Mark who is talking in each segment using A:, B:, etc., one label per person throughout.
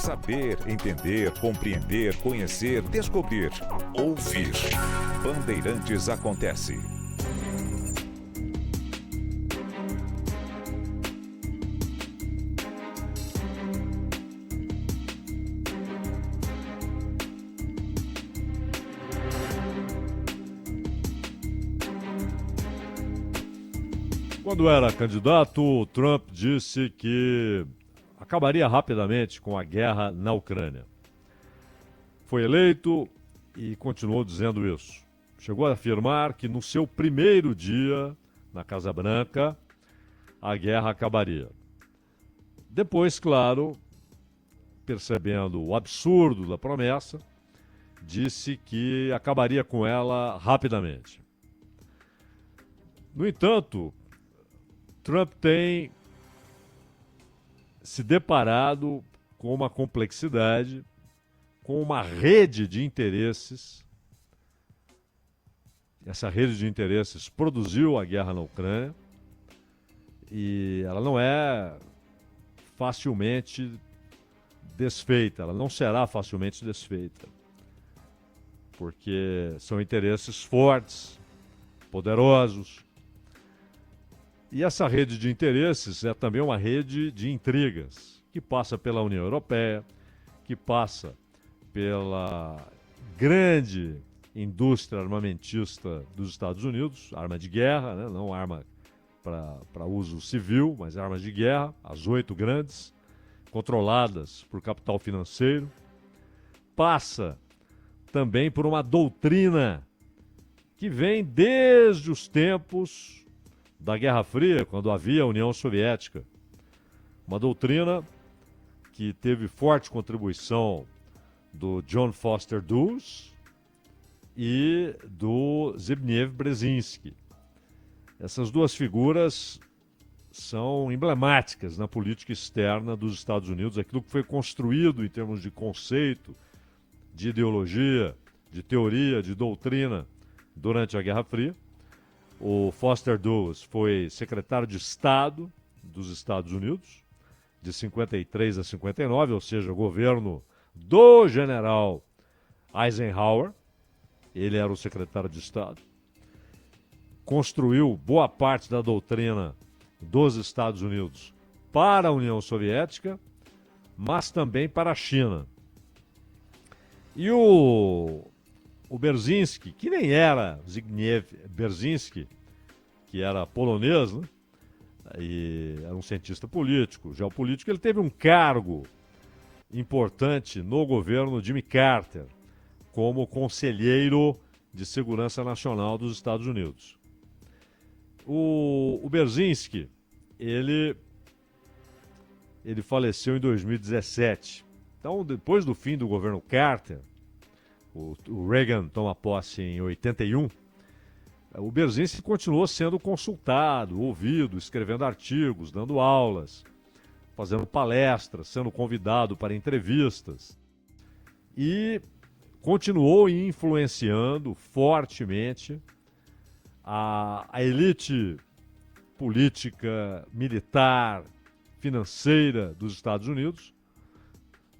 A: Saber, entender, compreender, conhecer, descobrir, ouvir. Bandeirantes Acontece.
B: Quando era candidato, Trump disse que acabaria rapidamente com a guerra na Ucrânia. Foi eleito e continuou dizendo isso. Chegou a afirmar que no seu primeiro dia na Casa Branca, a guerra acabaria. Depois, claro, percebendo o absurdo da promessa, disse que acabaria com ela rapidamente. No entanto, Trump tem se deparado com uma complexidade, com uma rede de interesses. Essa rede de interesses produziu a guerra na Ucrânia e ela não é facilmente desfeita, ela não será facilmente desfeita, porque são interesses fortes, poderosos. E essa rede de interesses é também uma rede de intrigas, que passa pela União Europeia, que passa pela grande indústria armamentista dos Estados Unidos, arma de guerra, né? Não arma para uso civil, mas armas de guerra, as 8 grandes, controladas por capital financeiro. Passa também por uma doutrina que vem desde os tempos da Guerra Fria, quando havia a União Soviética. Uma doutrina que teve forte contribuição do John Foster Dulles e do Zbigniew Brzezinski. Essas duas figuras são emblemáticas na política externa dos Estados Unidos, aquilo que foi construído em termos de conceito, de ideologia, de teoria, de doutrina durante a Guerra Fria. O Foster Dulles foi secretário de Estado dos Estados Unidos, de 53 a 59, ou seja, o governo do general Eisenhower. Ele era o secretário de Estado. Construiu boa parte da doutrina dos Estados Unidos para a União Soviética, mas também para a China. E o Brzezinski, que nem era Zbigniew Brzezinski, que era polonês, né? E era um cientista político, geopolítico, ele teve um cargo importante no governo Jimmy Carter, como conselheiro de segurança nacional dos Estados Unidos. O Brzezinski, ele faleceu em 2017. Então, depois do fim do governo Carter, o Reagan toma posse em 81, o Brzezinski continuou sendo consultado, ouvido, escrevendo artigos, dando aulas, fazendo palestras, sendo convidado para entrevistas. E continuou influenciando fortemente a elite política, militar, financeira dos Estados Unidos,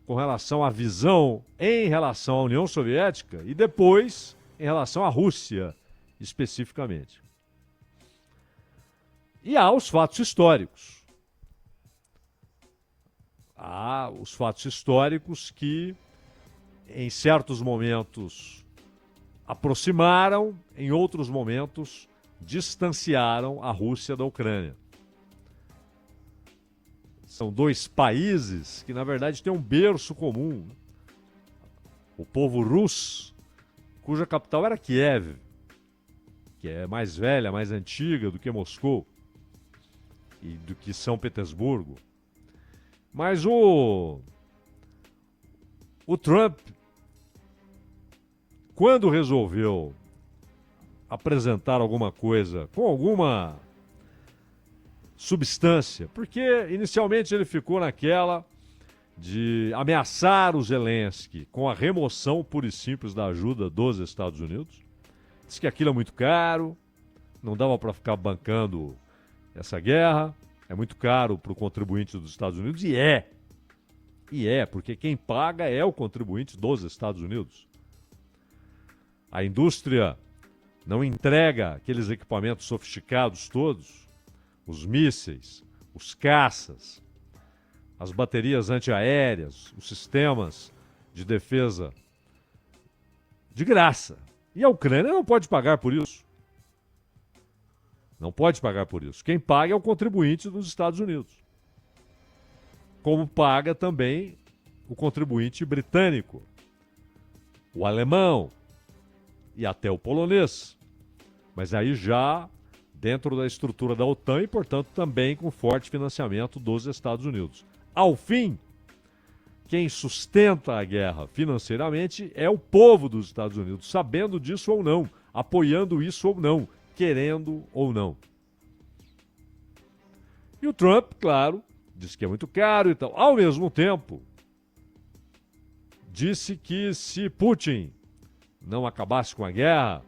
B: com relação à visão em relação à União Soviética e depois em relação à Rússia, especificamente. E há os fatos históricos. Há os fatos históricos que, em certos momentos, aproximaram, em outros momentos, distanciaram a Rússia da Ucrânia. São dois países que, na verdade, têm um berço comum. O povo russo, cuja capital era Kiev, que é mais velha, mais antiga do que Moscou e do que São Petersburgo. Mas o Trump, quando resolveu apresentar alguma coisa com alguma substância, porque inicialmente ele ficou naquela de ameaçar o Zelensky com a remoção pura e simples da ajuda dos Estados Unidos. Disse que aquilo é muito caro, não dava para ficar bancando essa guerra, é muito caro para o contribuinte dos Estados Unidos, e é. E porque quem paga é o contribuinte dos Estados Unidos. A indústria não entrega aqueles equipamentos sofisticados todos, os mísseis, os caças, as baterias antiaéreas, os sistemas de defesa de graça. E a Ucrânia não pode pagar por isso. Não pode pagar por isso. Quem paga é o contribuinte dos Estados Unidos. Como paga também o contribuinte britânico, o alemão e até o polonês. Mas aí já dentro da estrutura da OTAN e, portanto, também com forte financiamento dos Estados Unidos. Ao fim, quem sustenta a guerra financeiramente é o povo dos Estados Unidos, sabendo disso ou não, apoiando isso ou não, querendo ou não. E o Trump, claro, disse que é muito caro e tal. Ao mesmo tempo, disse que se Putin não acabasse com a guerra,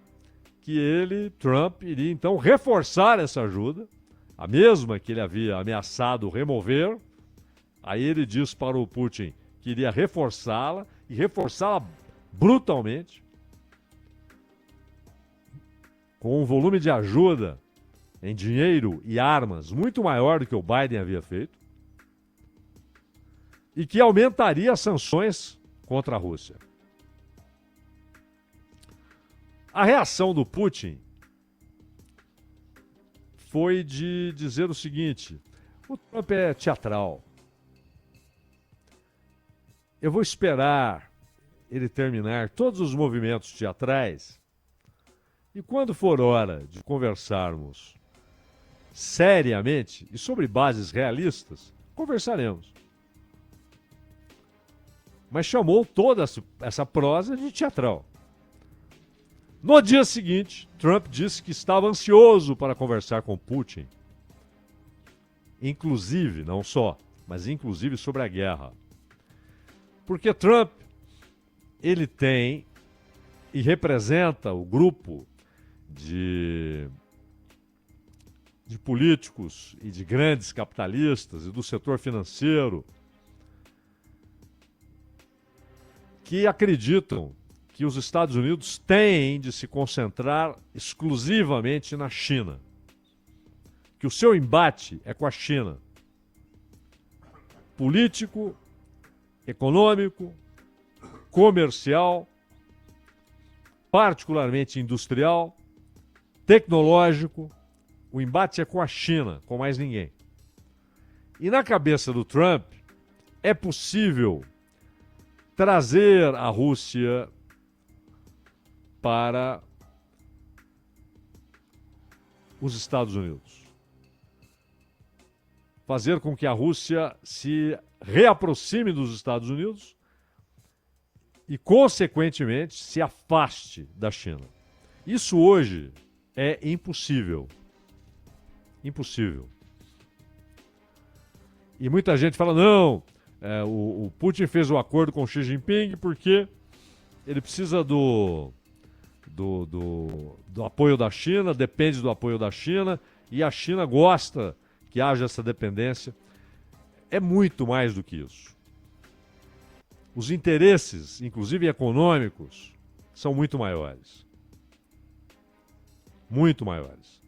B: que ele, Trump, iria então reforçar essa ajuda, a mesma que ele havia ameaçado remover. Aí ele disse para o Putin que iria reforçá-la e reforçá-la brutalmente, com um volume de ajuda em dinheiro e armas muito maior do que o Biden havia feito, e que aumentaria as sanções contra a Rússia. A reação do Putin foi de dizer o seguinte: o Trump é teatral. Eu vou esperar ele terminar todos os movimentos teatrais e quando for hora de conversarmos seriamente e sobre bases realistas, conversaremos. Mas chamou toda essa prosa de teatral. No dia seguinte, Trump disse que estava ansioso para conversar com Putin. Inclusive, não só, mas inclusive sobre a guerra. Porque Trump, ele tem e representa o grupo de políticos e de grandes capitalistas e do setor financeiro que acreditam que os Estados Unidos têm de se concentrar exclusivamente na China. Que o seu embate é com a China. Político, econômico, comercial, particularmente industrial, tecnológico. O embate é com a China, com mais ninguém. E na cabeça do Trump, é possível trazer a Rússia para os Estados Unidos. Fazer com que a Rússia se reaproxime dos Estados Unidos e, consequentemente, se afaste da China. Isso hoje é impossível. Impossível. E muita gente fala, não, o Putin fez o acordo com Xi Jinping porque ele precisa do apoio da China, depende do apoio da China, e a China gosta que haja essa dependência. É muito mais do que isso. Os interesses, inclusive econômicos, são muito maiores. Muito maiores.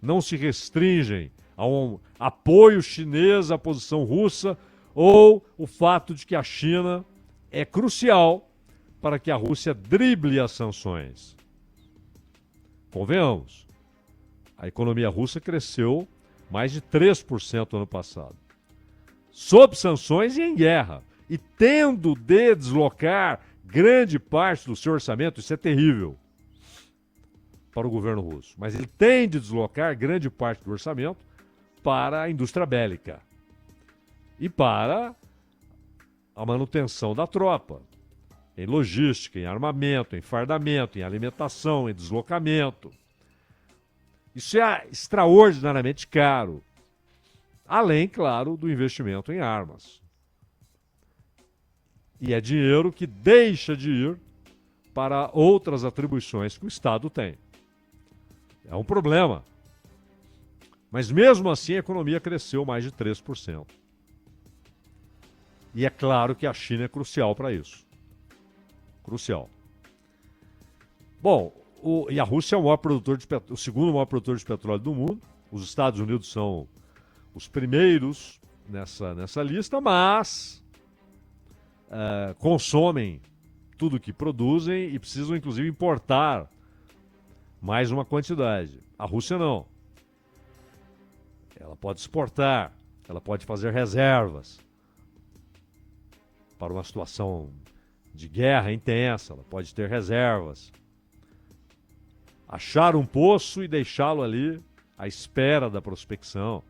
B: Não se restringem a um apoio chinês à posição russa ou o fato de que a China é crucial para que a Rússia drible as sanções. Convenhamos, a economia russa cresceu mais de 3% no ano passado. Sob sanções e em guerra. E tendo de deslocar grande parte do seu orçamento, isso é terrível para o governo russo. Mas ele tem de deslocar grande parte do orçamento para a indústria bélica e para a manutenção da tropa, em logística, em armamento, em fardamento, em alimentação, em deslocamento. Isso é extraordinariamente caro. Além, claro, do investimento em armas. E é dinheiro que deixa de ir para outras atribuições que o Estado tem. É um problema. Mas mesmo assim a economia cresceu mais de 3%. E é claro que a China é crucial para isso. Crucial. Bom, e a Rússia é o segundo maior produtor de petróleo do mundo. Os Estados Unidos são os primeiros nessa lista, mas consomem tudo que produzem e precisam, inclusive, importar mais uma quantidade. A Rússia não. Ela pode exportar, ela pode fazer reservas para uma situação de guerra intensa, ela pode ter reservas. Achar um poço e deixá-lo ali à espera da prospecção.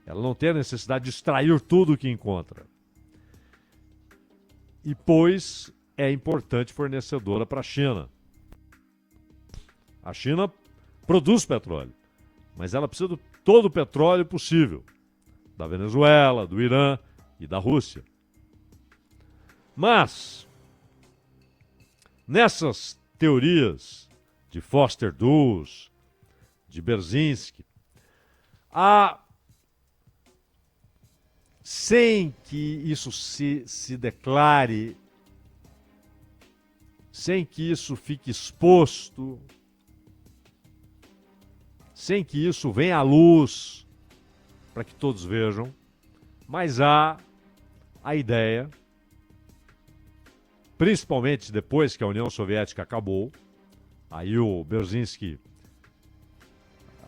B: Ela não tem a necessidade de extrair tudo o que encontra. E, pois, é importante fornecedora para a China. A China produz petróleo, mas ela precisa de todo o petróleo possível. Da Venezuela, do Irã e da Rússia. Mas, nessas teorias de Foster Dulles, de Brzezinski, sem que isso se declare, sem que isso fique exposto, sem que isso venha à luz para que todos vejam, mas há a ideia, principalmente depois que a União Soviética acabou, aí o Brzezinski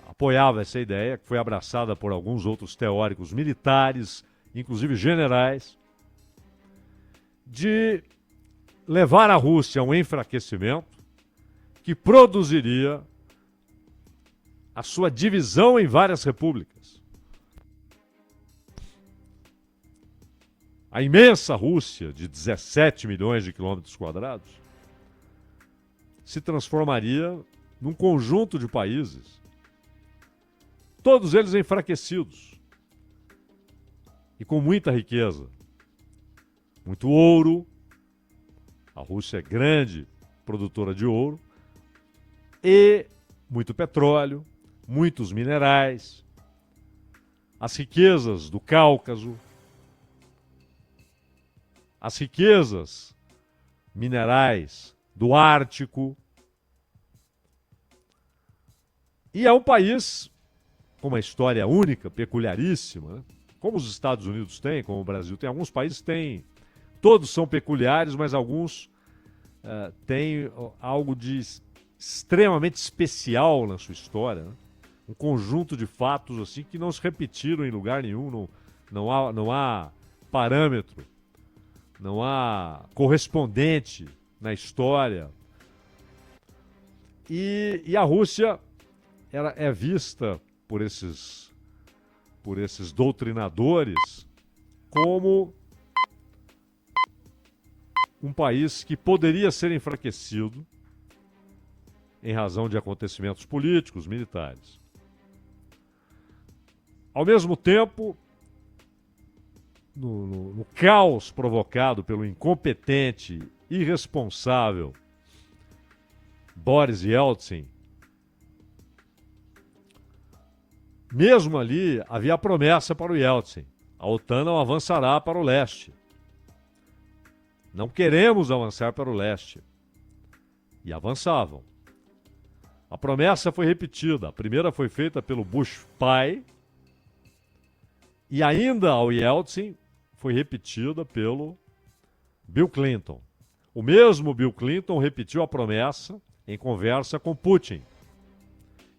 B: apoiava essa ideia, que foi abraçada por alguns outros teóricos militares, inclusive generais, de levar a Rússia a um enfraquecimento que produziria a sua divisão em várias repúblicas. A imensa Rússia, de 17 milhões de quilômetros quadrados, se transformaria num conjunto de países, todos eles enfraquecidos e com muita riqueza. Muito ouro, a Rússia é grande produtora de ouro, e muito petróleo, muitos minerais, as riquezas do Cáucaso, as riquezas minerais do Ártico. E é um país com uma história única, peculiaríssima, né? Como os Estados Unidos têm, como o Brasil tem. Alguns países têm, todos são peculiares, mas alguns têm algo de extremamente especial na sua história, né? Um conjunto de fatos assim que não se repetiram em lugar nenhum, não há parâmetro, não há correspondente na história. E a Rússia é vista por esses doutrinadores como um país que poderia ser enfraquecido em razão de acontecimentos políticos, militares. Ao mesmo tempo, no caos provocado pelo incompetente, irresponsável Boris Yeltsin, mesmo ali havia a promessa para o Yeltsin: a OTAN não avançará para o leste. Não queremos avançar para o leste. E avançavam. A promessa foi repetida. A primeira foi feita pelo Bush pai, e ainda ao Yeltsin foi repetida pelo Bill Clinton. O mesmo Bill Clinton repetiu a promessa em conversa com Putin.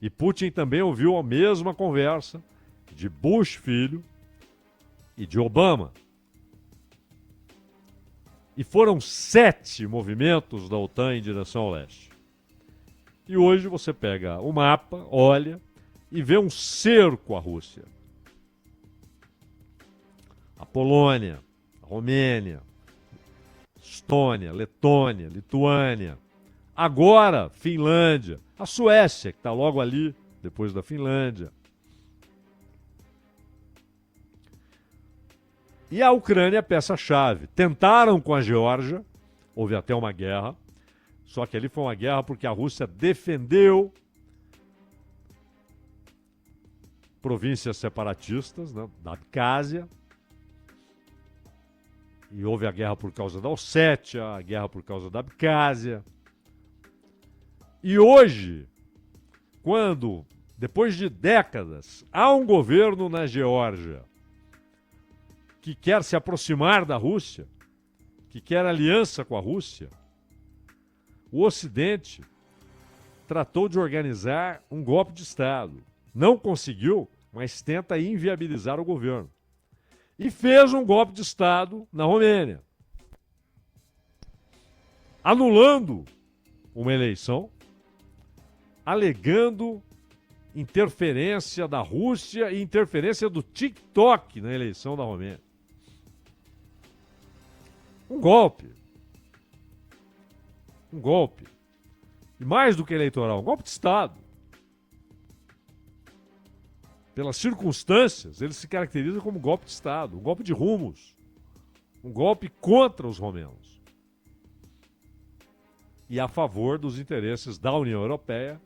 B: E Putin também ouviu a mesma conversa de Bush filho e de Obama. E foram 7 movimentos da OTAN em direção ao leste. E hoje você pega o mapa, olha e vê um cerco à Rússia. A Polônia, a Romênia, Estônia, Letônia, Lituânia, agora Finlândia, a Suécia, que está logo ali, depois da Finlândia. E a Ucrânia é peça-chave. Tentaram com a Geórgia, houve até uma guerra, só que ali foi uma guerra porque a Rússia defendeu províncias separatistas, né, da Abcásia. E houve a guerra por causa da Ossétia, a guerra por causa da Abcásia. E hoje, quando, depois de décadas, há um governo na Geórgia que quer se aproximar da Rússia, que quer aliança com a Rússia, o Ocidente tratou de organizar um golpe de Estado. Não conseguiu, mas tenta inviabilizar o governo. E fez um golpe de Estado na Romênia, anulando uma eleição, alegando interferência da Rússia e interferência do TikTok na eleição da Romênia. Um golpe. Um golpe. E mais do que eleitoral, um golpe de Estado. Pelas circunstâncias, ele se caracteriza como golpe de Estado, um golpe de rumos, um golpe contra os romenos. E a favor dos interesses da União Europeia,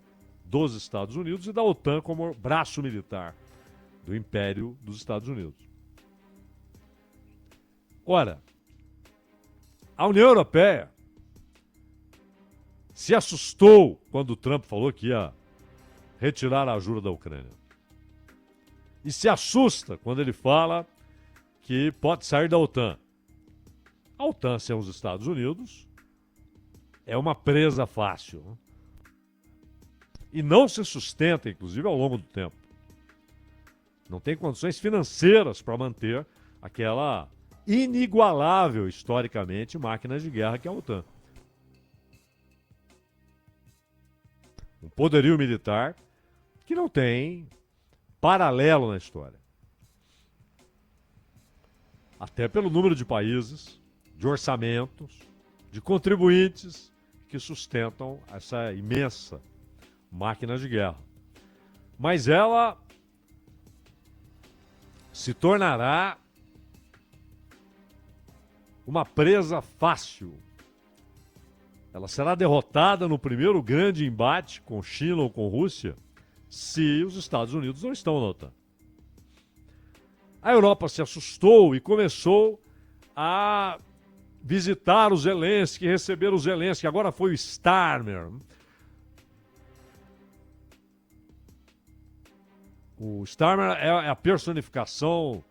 B: dos Estados Unidos e da OTAN como braço militar do Império dos Estados Unidos. Ora, a União Europeia se assustou quando o Trump falou que ia retirar a ajuda da Ucrânia. E se assusta quando ele fala que pode sair da OTAN. A OTAN, sem os Estados Unidos, é uma presa fácil. E não se sustenta, inclusive, ao longo do tempo. Não tem condições financeiras para manter aquela inigualável, historicamente, máquina de guerra que é a OTAN. Um poderio militar que não tem paralelo na história. Até pelo número de países, de orçamentos, de contribuintes que sustentam essa imensa máquina de guerra. Mas ela se tornará uma presa fácil. Ela será derrotada no primeiro grande embate com China ou com Rússia se os Estados Unidos não estão na OTAN. A Europa se assustou e começou a visitar o Zelensky, receber o Zelensky. Agora foi o Starmer. O Starmer é a personificação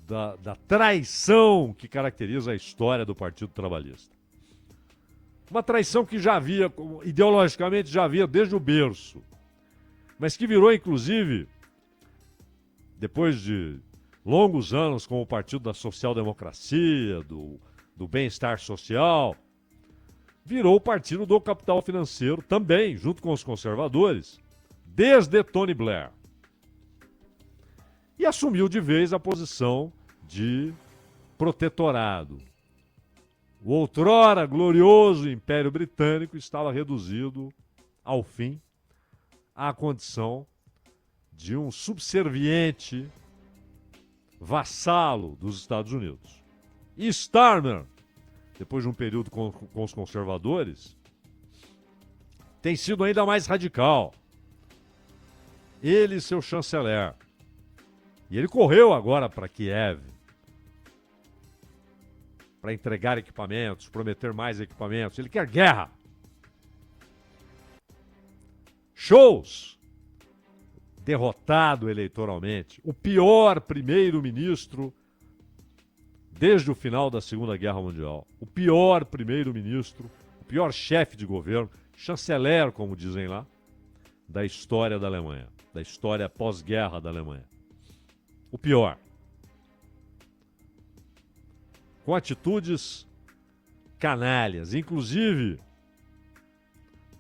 B: da traição que caracteriza a história do Partido Trabalhista. Uma traição que já havia, ideologicamente, já havia desde o berço, mas que virou, inclusive, depois de longos anos com o Partido da Social-Democracia, do bem-estar social, virou o partido do capital financeiro também, junto com os conservadores, desde Tony Blair. E assumiu de vez a posição de protetorado. O outrora glorioso Império Britânico estava reduzido, ao fim, à condição de um subserviente vassalo dos Estados Unidos. E Starmer, depois de um período com os conservadores, tem sido ainda mais radical. Ele e seu chanceler. E ele correu agora para Kiev para entregar equipamentos, prometer mais equipamentos. Ele quer guerra. Scholz, derrotado eleitoralmente, o pior primeiro-ministro desde o final da Segunda Guerra Mundial. O pior primeiro-ministro, o pior chefe de governo, chanceler, como dizem lá, da história da Alemanha, da história pós-guerra da Alemanha. O pior. Com atitudes canalhas, inclusive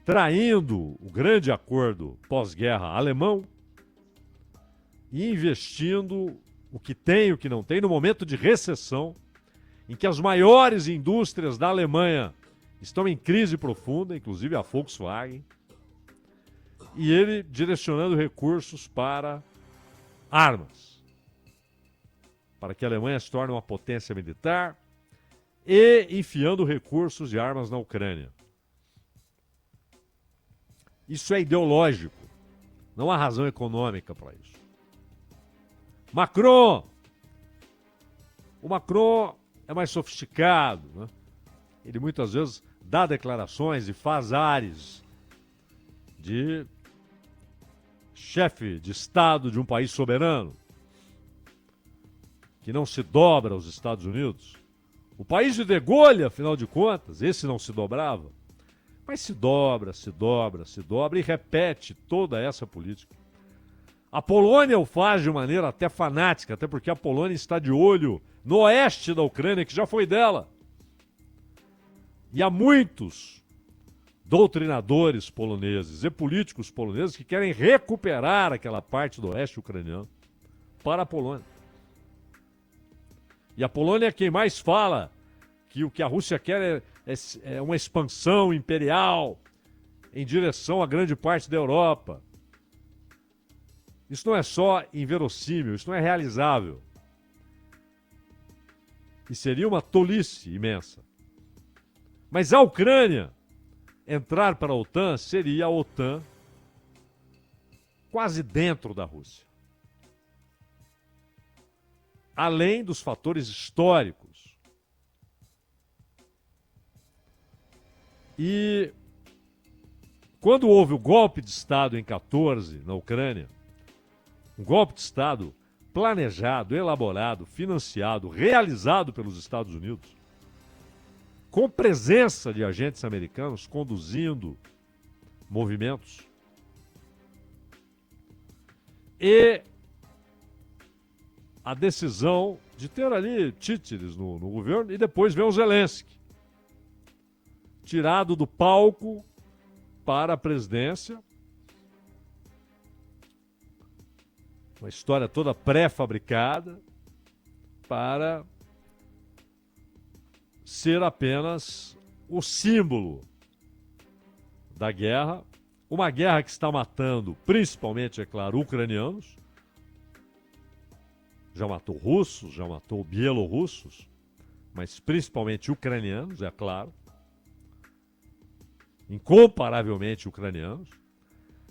B: traindo o grande acordo pós-guerra alemão e investindo o que tem e o que não tem no momento de recessão, em que as maiores indústrias da Alemanha estão em crise profunda, inclusive a Volkswagen, e ele direcionando recursos para armas, para que a Alemanha se torne uma potência militar e enfiando recursos e armas na Ucrânia. Isso é ideológico. Não há razão econômica para isso. Macron! O Macron é mais sofisticado, né? Ele muitas vezes dá declarações e faz ares de chefe de Estado de um país soberano, que não se dobra aos Estados Unidos. O país de De Gaulle, afinal de contas, esse não se dobrava. Mas se dobra, se dobra, se dobra e repete toda essa política. A Polônia o faz de maneira até fanática, até porque a Polônia está de olho no oeste da Ucrânia, que já foi dela. E há muitos doutrinadores poloneses e políticos poloneses que querem recuperar aquela parte do oeste ucraniano para a Polônia. E a Polônia é quem mais fala que o que a Rússia quer é uma expansão imperial em direção a grande parte da Europa. Isso não é só inverossímil, isso não é realizável. E seria uma tolice imensa. Mas a Ucrânia entrar para a OTAN seria a OTAN quase dentro da Rússia. Além dos fatores históricos. E quando houve o golpe de Estado em 14 na Ucrânia, um golpe de Estado planejado, elaborado, financiado, realizado pelos Estados Unidos, com presença de agentes americanos conduzindo movimentos, e a decisão de ter ali títeres no governo e depois ver o Zelensky tirado do palco para a presidência. Uma história toda pré-fabricada para ser apenas o símbolo da guerra. Uma guerra que está matando, principalmente, é claro, ucranianos. Já matou russos, já matou bielorrussos, mas principalmente ucranianos, é claro. Incomparavelmente ucranianos.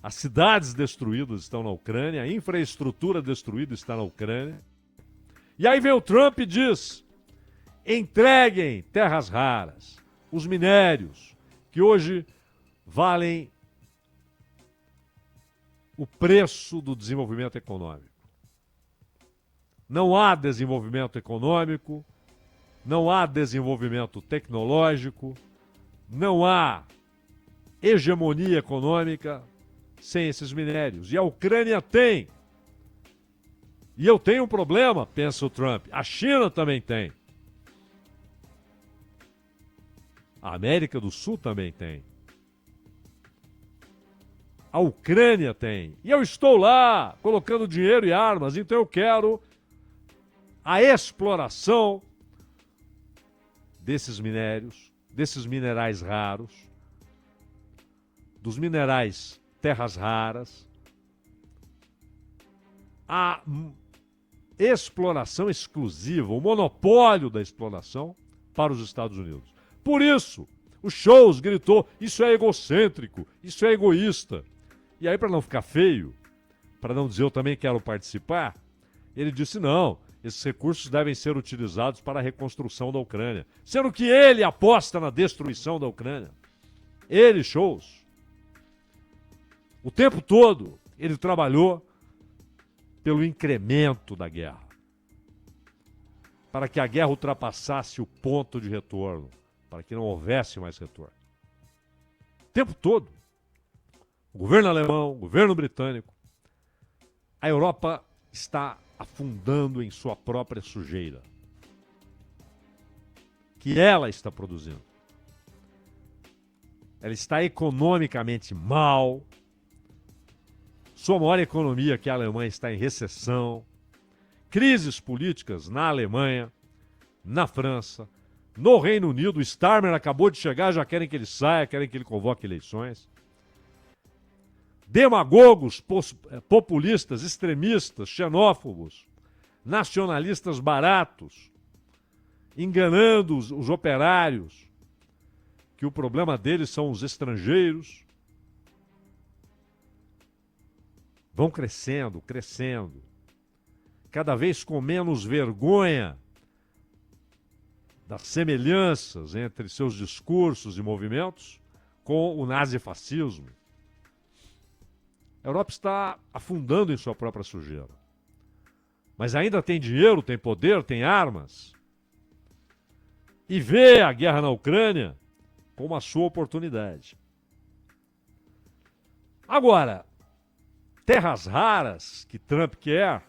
B: As cidades destruídas estão na Ucrânia, a infraestrutura destruída está na Ucrânia. E aí vem o Trump e diz: entreguem terras raras, os minérios, que hoje valem o preço do desenvolvimento econômico. Não há desenvolvimento econômico, não há desenvolvimento tecnológico, não há hegemonia econômica sem esses minérios. E a Ucrânia tem. E eu tenho um problema, pensa o Trump. A China também tem. A América do Sul também tem. A Ucrânia tem. E eu estou lá colocando dinheiro e armas, então eu quero a exploração desses minérios, desses minerais raros, dos minerais terras raras, a exploração exclusiva, o monopólio da exploração para os Estados Unidos. Por isso, o Scholz gritou: isso é egocêntrico, isso é egoísta. E aí, para não ficar feio, para não dizer eu também quero participar, ele disse: não, esses recursos devem ser utilizados para a reconstrução da Ucrânia. Sendo que ele aposta na destruição da Ucrânia. Ele, Scholz. O tempo todo, ele trabalhou pelo incremento da guerra. Para que a guerra ultrapassasse o ponto de retorno. Para que não houvesse mais retorno. O tempo todo. O governo alemão, o governo britânico. A Europa está afundando em sua própria sujeira. Que ela está produzindo. Ela está economicamente mal. Sua maior economia, que é a Alemanha, está em recessão. Crises políticas na Alemanha, na França, no Reino Unido. O Starmer acabou de chegar, já querem que ele saia, querem que ele convoque eleições. Demagogos, populistas, extremistas, xenófobos, nacionalistas baratos, enganando os operários, que o problema deles são os estrangeiros. Vão crescendo, crescendo, cada vez com menos vergonha das semelhanças entre seus discursos e movimentos com o nazifascismo. A Europa está afundando em sua própria sujeira. Mas ainda tem dinheiro, tem poder, tem armas. E vê a guerra na Ucrânia como a sua oportunidade. Agora, terras raras que Trump quer,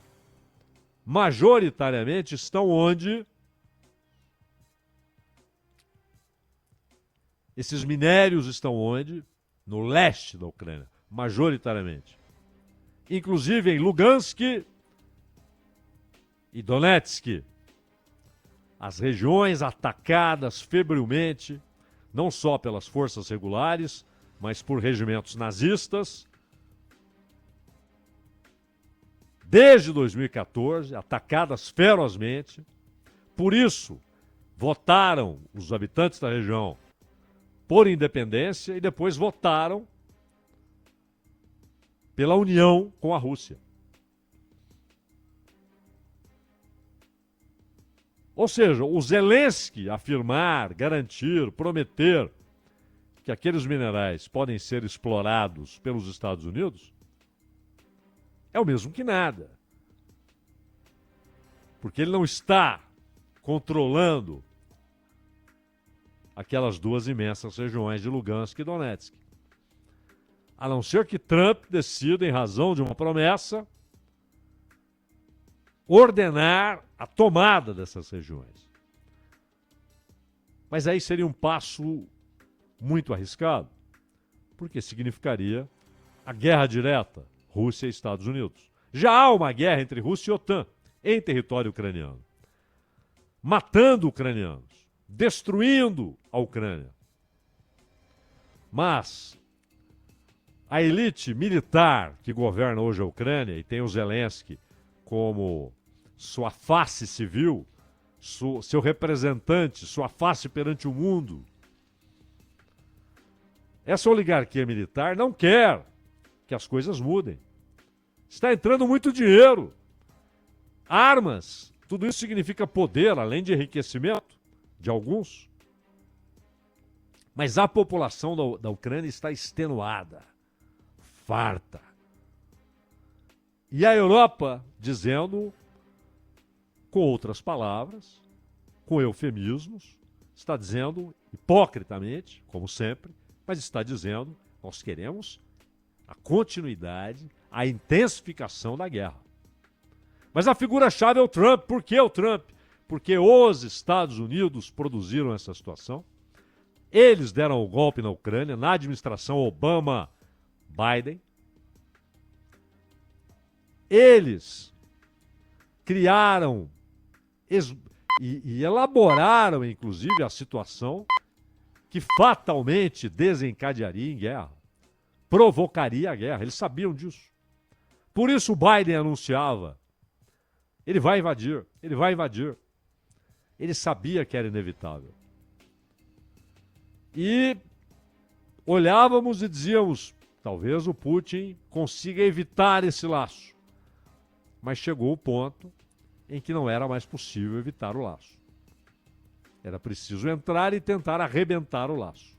B: majoritariamente estão onde esses minérios estão onde? No leste da Ucrânia, majoritariamente. Inclusive em Lugansk e Donetsk. As regiões atacadas febrilmente, não só pelas forças regulares, mas por regimentos nazistas. Desde 2014, atacadas ferozmente. Por isso, votaram os habitantes da região por independência e depois votaram pela união com a Rússia. Ou seja, o Zelensky afirmar, garantir, prometer que aqueles minerais podem ser explorados pelos Estados Unidos é o mesmo que nada. Porque ele não está controlando aquelas duas imensas regiões de Lugansk e Donetsk. A não ser que Trump decida, em razão de uma promessa, ordenar a tomada dessas regiões. Mas aí seria um passo muito arriscado, porque significaria a guerra direta Rússia e Estados Unidos. Já há uma guerra entre Rússia e OTAN em território ucraniano, matando ucranianos, destruindo a Ucrânia. Mas a elite militar que governa hoje a Ucrânia e tem o Zelensky como sua face civil, seu representante, sua face perante o mundo. Essa oligarquia militar não quer que as coisas mudem. Está entrando muito dinheiro, armas, tudo isso significa poder, além de enriquecimento de alguns. Mas a população da Ucrânia está extenuada, farta. E a Europa dizendo, com outras palavras, com eufemismos, está dizendo, hipocritamente, como sempre, mas está dizendo, nós queremos a continuidade, a intensificação da guerra. Mas a figura-chave é o Trump. Por que o Trump? Porque os Estados Unidos produziram essa situação. Eles deram o golpe na Ucrânia, na administração Obama-Biden. Eles criaram e elaboraram, inclusive, a situação que fatalmente desencadearia em guerra, provocaria a guerra. Eles sabiam disso. Por isso o Biden anunciava, ele vai invadir, ele vai invadir. Ele sabia que era inevitável. E olhávamos e dizíamos, talvez o Putin consiga evitar esse laço. Mas chegou o ponto em que não era mais possível evitar o laço. Era preciso entrar e tentar arrebentar o laço.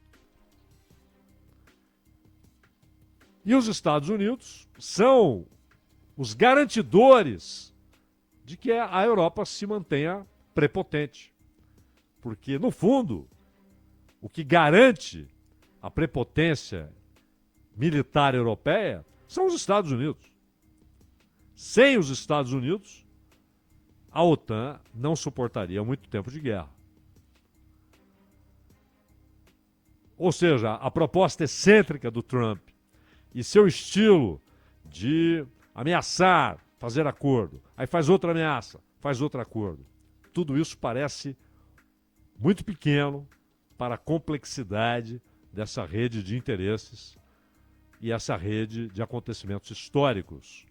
B: E os Estados Unidos são os garantidores de que a Europa se mantenha prepotente. Porque, no fundo, o que garante a prepotência militar europeia são os Estados Unidos. Sem os Estados Unidos, a OTAN não suportaria muito tempo de guerra. Ou seja, a proposta excêntrica do Trump e seu estilo de ameaçar, fazer acordo, aí faz outra ameaça, faz outro acordo. Tudo isso parece muito pequeno para a complexidade dessa rede de interesses e essa rede de acontecimentos históricos